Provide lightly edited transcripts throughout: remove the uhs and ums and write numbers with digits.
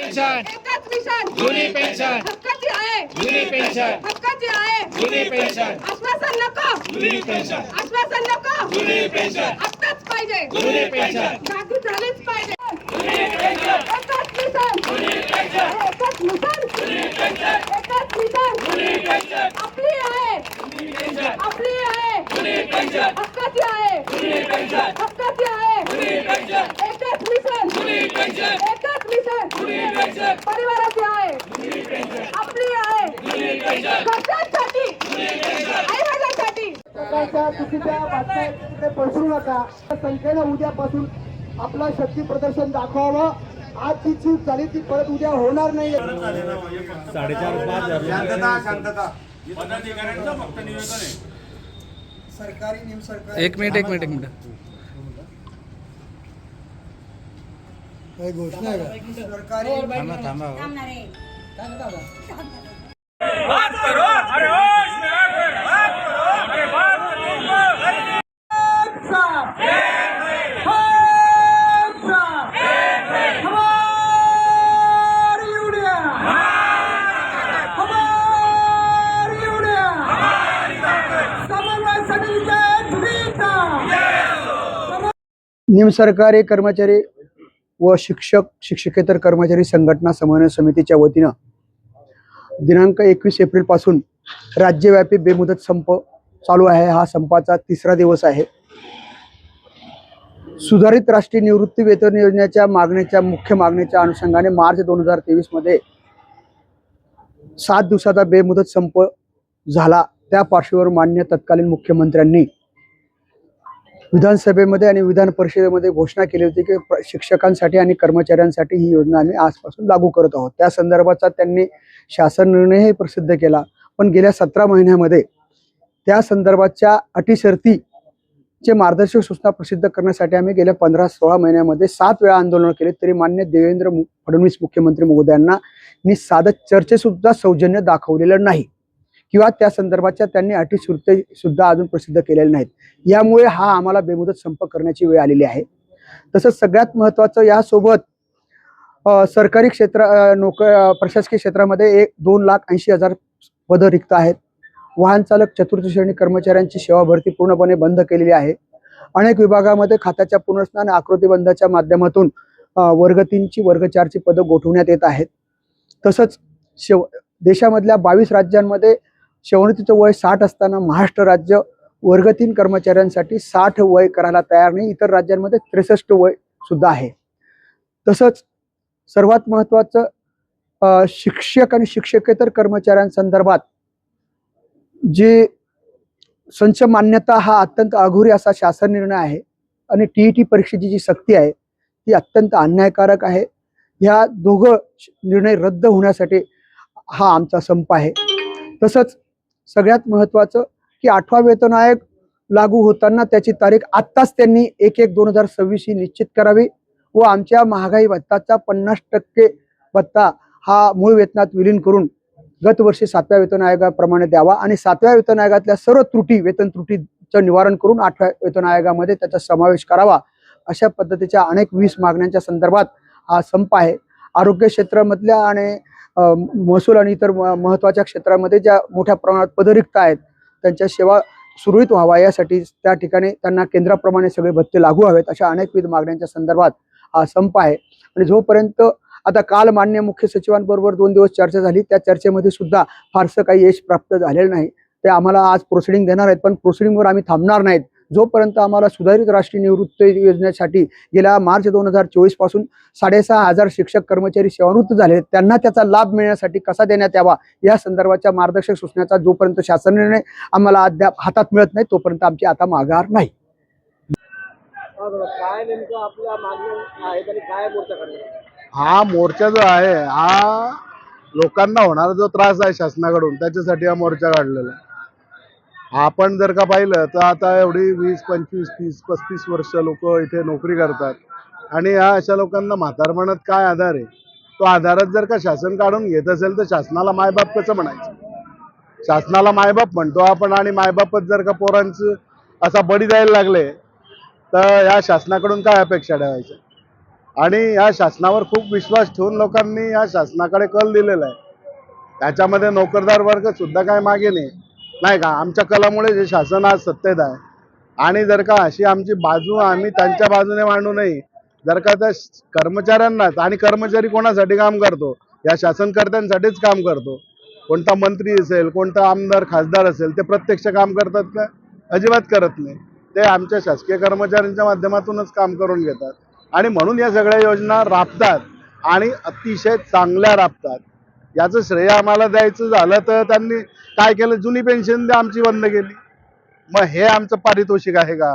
Pension, एकच mission, जुनी pension, हक्काची आहे, जुनी पेन्शन, हक्काची आहे, जुनी पेन्शन, आश्वासन नको, जुनी पेन्शन, आश्वासन नको, जुनी पेन्शन, आत्ताच पाहिजे, जुनी पेन्शन, लागू झालीच पाहिजे, जुनी पेन्शन, एकच मिशन, जुनी पेन्शन, एकच मिशन, जुनी पेन्शन, एकच मिशन, जुनी पेन्शन, आपली आहे, जुनी पेन्शन, आपली आहे, जुनी पेन्शन, हक्काची आहे, जुनी पेन्शन, हक्काची आहे, जुनी पेन्शन, एकच मिशन, जुनी पेन्शन, एकच मिशन, जुनी पेन्शन, परिवाराची आहे, जुनी पेन्शन, आपली आहे, जुनी पेन्शन, घरच्यांसाठी, जुनी पेन्शन. आई वडिलांसाठी. प्रकारच्या चुकीच्या बातम्या इथे पसरू नका. संख्येनं उद्यापासून आपला शक्ती प्रदर्शन दाखवावं. आज जी चूक झाली ती परत उद्या होणार नाही. सरकारी निमसरकारी एक मिनिट काही घोषणा आहे का? सरकारी बात करो, अरे होश में आकर बात करो, अरे बात निमसरकारी कर्मचारी व शिक्षक शिक्षकेतर कर्मचारी संघटना समन्वय समितीच्या वतीनं दिनांक 21 एप्रिल पासून राज्यव्यापी बेमुदत संप चालू आहे. हा संपाचा तिसरा दिवस आहे. सुधारित राष्ट्रीय निवृत्ती वेतन योजनेच्या मुख्य मागणीच्या अनुषंगाने मार्च 2023 मध्ये 7 दिवसाचा बेमुदत संप झाला. त्या पार्श्वभूमीवर माननीय तत्कालीन मुख्यमंत्र्यांनी विधानसभेमध्ये आणि विधान परिषदेमध्ये घोषणा केली होती की शिक्षकांसाठी आणि कर्मचाऱ्यांसाठी ही योजना आम्ही आजपासून लागू करत आहोत. त्या संदर्भाचा त्यांनी शासन निर्णयही प्रसिद्ध केला. पण गेल्या 17 महिन्यामध्ये त्या संदर्भाच्या अटी शर्तीचे मार्गदर्शक सूचना प्रसिद्ध करण्यासाठी आम्ही गेल्या 15-16 महिन्यामध्ये 7 वेळा आंदोलन केले. तरी मान्य देवेंद्र फडणवीस मुख्यमंत्री महोदयांना साधं चर्चेसुद्धा सौजन्य दाखवलेलं नाही किंवा त्या संदर्भाच्या त्यांनी अटी शर्ती सुद्धा अजून प्रसिद्ध केलेल्या नाहीत. यामुळे हा आम्हाला बेमुदत संप करण्याची वेळ आलेली आहे. तसंच सगळ्यात महत्त्वाचं यासोबत सरकारी क्षेत्र प्रशासकीय क्षेत्रामध्ये 2,80,000 पदं रिक्त आहेत. वाहन चालक चतुर्थ श्रेणी कर्मचाऱ्यांची सेवा भरती पूर्णपणे बंद केलेली आहे. अनेक विभागामध्ये खात्याच्या पुनर्रचना आकृतीबंधाच्या माध्यमातून वर्ग 3 ची वर्ग 4 ची पदं गोठवण्यात येत आहेत. तसंच देशामधल्या 22 राज्यांमध्ये सेवानिवृत्तीचं वय 60 असताना महाराष्ट्र राज्य वर्ग 3 कर्मचाऱ्यांसाठी 60 वय करायला तयार नाही. इतर राज्यांमध्ये 63 वय सुद्धा आहे. तसंच सर्वात महत्त्वाचं शिक्षक आणि शिक्षकेतर कर्मचाऱ्यांसंदर्भात जे संच मान्यता हा अत्यंत अघोरी असा शासन निर्णय आहे आणि TET परीक्षेची जी सक्ती आहे ती अत्यंत अन्यायकारक आहे. ह्या दोघं निर्णय रद्द होण्यासाठी हा आमचा संप आहे. तसंच सगळ्यात महत्त्वाचं की 8वा वेतन आयोग लागू होताना त्याची तारीख आत्ताच त्यांनी 1/1/2026 ही निश्चित करावी व आमच्या महागाई भत्ताचा 50% भत्ता हा मूळ वेतनात विलीन करून गत वर्षी 7व्या वेतन आयोगाप्रमाणे द्यावा आणि 7व्या वेतन आयोगातल्या सर्व वेतन त्रुटीचं निवारण करून 8व्या वेतन आयोगामध्ये त्याचा समावेश करावा. अशा पद्धतीच्या अनेक 20 मागण्यांच्या संदर्भात हा संप आहे. आरोग्य क्षेत्रामधल्या आणि महसूल आणि इतर महत्त्वाच्या क्षेत्रामध्ये ज्या मोठ्या प्रमाणात पदरिक्त आहेत त्यांच्या सेवा सुरळीत व्हावा यासाठी त्या ठिकाणी त्यांना केंद्राप्रमाणे सगळे भत्ते लागू हवेत. अशा अनेकविध मागण्यांच्या संदर्भात हा संप आहे. आणि जोपर्यंत आता काल मान्य मुख्य सचिवांबरोबर 2 दिवस चर्चा झाली, त्या चर्चेमध्ये सुद्धा फारसं काही यश प्राप्त झालेलं नाही. ते आम्हाला आज प्रोसिडिंग देणार आहेत, पण प्रोसिडिंगवर आम्ही थांबणार नाहीत जोपर्यंत आम्हाला सुधारित राष्ट्रीय निवृत्ती योजनेसाठी गेल्या मार्च 2024 पासून 6,500 शिक्षक कर्मचारी सेवानिवृत्त झाले त्यांना त्याचा लाभ मिळण्यासाठी कसा देण्यात यावा या संदर्भाच्या मार्गदर्शक सूचनाचा जोपर्यंत शासन निर्णय आम्हाला अद्याप हातात मिळत नाही तोपर्यंत आमची आता माघार नाही. काय नेमकं आपल्या मागण्या आहेत आणि काय मोर्चा करणार? हा मोर्चा जो आहे हा लोकांना होणारा जो त्रास आहे शासनाकडून त्याच्यासाठी हा मोर्चा काढलेला आहे. आपण जर का पाहिलं तर आता एवढी 20, 25, 30, 35 वर्ष लोक इथे नोकरी करतात आणि ह्या अशा लोकांना म्हातारपणात काय आधार आहे तो आधारात जर का शासन काढून घेत असेल तर शासनाला मायबाप कसं म्हणायचं? शासनाला मायबाप म्हणतो आपण आणि मायबापच जर का पोरांचं असा बळी द्यायला लागले तर या शासनाकडून काय अपेक्षा ठेवायच्या? आणि या शासनावर खूप विश्वास ठेवून लोकांनी या शासनाकडे कल दिलेला आहे. त्याच्यामध्ये नोकरदार वर्ग सुद्धा काय मागे नाही का. आमच्या कलामुळे जे शासन आज सत्तेत आहे. आणि जर का अशी आमची बाजू आम्ही त्यांच्या बाजूने मांडू नये, जर का त्या कर्मचाऱ्यांनाच, आणि कर्मचारी कोणासाठी काम करतो, या शासनकर्त्यांसाठीच काम करतो. कोणता मंत्री असेल, कोणता आमदार खासदार असेल, ते प्रत्यक्ष काम करतात का? अजिबात करत नाही. ते आमच्या शासकीय कर्मचाऱ्यांच्या माध्यमातूनच काम करून घेतात. आणि म्हणून या सगळ्या योजना राबतात आणि अतिशय चांगल्या राबतात. याचं श्रेय आम्हाला द्यायचं झालं तर त्यांनी काय केलं, जुनी पेन्शन आमची बंद केली. मग हे आमचं पारितोषिक आहे का?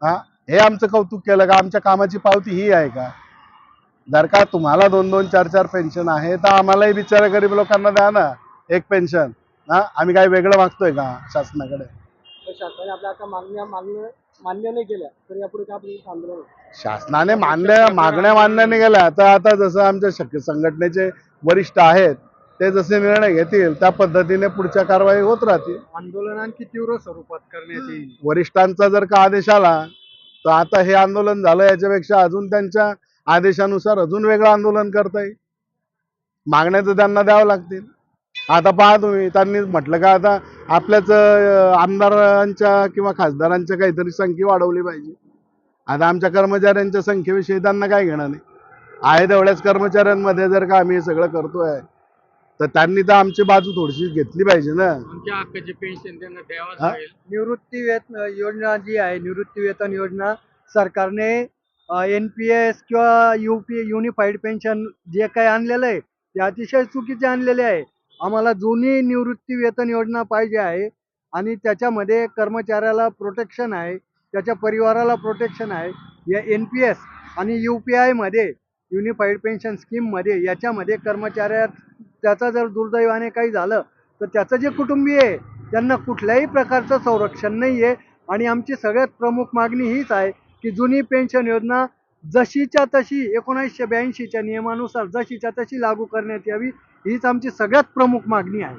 हा, हे आमचं कौतुक केलं का? आमच्या कामाची पावती ही आहे का? जर का तुम्हाला 2-2, 4-4 पेन्शन आहे तर आम्हालाही बिचाऱ्या गरीब लोकांना द्या ना एक पेन्शन. हा, आम्ही काही वेगळं मागतोय का शासनाकडे? तर शासनाने आपल्या आता मान्य नाही केल्या तर यापुढे काय आपलं आंदोलन होईल? शासनाने मागण्या मान्य नाही केल्या तर आता जसं आमच्या संघटनेचे वरिष्ठ आहेत ते जसे निर्णय घेतील त्या पद्धतीने पुढच्या कारवाई होत राहतील. आंदोलन आणखी तीव्र स्वरूपात करण्यात येईल. वरिष्ठांचा जर का आदेश आला तर आता हे आंदोलन झालं, याच्यापेक्षा अजून त्यांच्या आदेशानुसार अजून वेगळं आंदोलन करता येईल. मागण्या तर त्यांना द्यावं लागतील. आता पहा तुम्ही, त्यांनी म्हटलं का आता आपल्याच आमदारांच्या किंवा खासदारांच्या काहीतरी संख्या वाढवली पाहिजे. आता आमच्या कर्मचाऱ्यांच्या संख्येविषयी त्यांना काय घेणं नाही. आहे तेवढ्याच कर्मचाऱ्यांमध्ये जर का आम्ही हे सगळं करतोय तर त्यांनी तर आमची बाजू थोडीशी घेतली पाहिजे ना. आमच्या हक्काची पेन्शन त्यांना द्यावाच हा? लागेल. निवृत्ती योजना जी आहे, निवृत्ती वेतन योजना सरकारने NPS किंवा युनिफाईड पेन्शन जे काही आणलेलं आहे ते अतिशय चुकीचे आणलेले आहे. आम्हाला जुनी निवृत्ती वेतन योजना पाहिजे आहे आणि त्याच्यामध्ये कर्मचाऱ्याला प्रोटेक्शन आहे, त्याच्या परिवाराला प्रोटेक्शन आहे. या NPS आणि UPI मध्ये, युनिफाईड पेन्शन स्कीममध्ये, याच्यामध्ये त्याचा जर दुर्दैवाने काही झालं तर त्याचं जे कुटुंबीय आहे त्यांना कुठल्याही प्रकारचं संरक्षण नाही आहे. आणि आमची सगळ्यात प्रमुख मागणी हीच आहे की जुनी पेन्शन योजना जशीच्या तशी 1982च्या नियमानुसार जशीच्या तशी लागू करण्यात यावी, हीच आमची सगळ्यात प्रमुख मागणी आहे.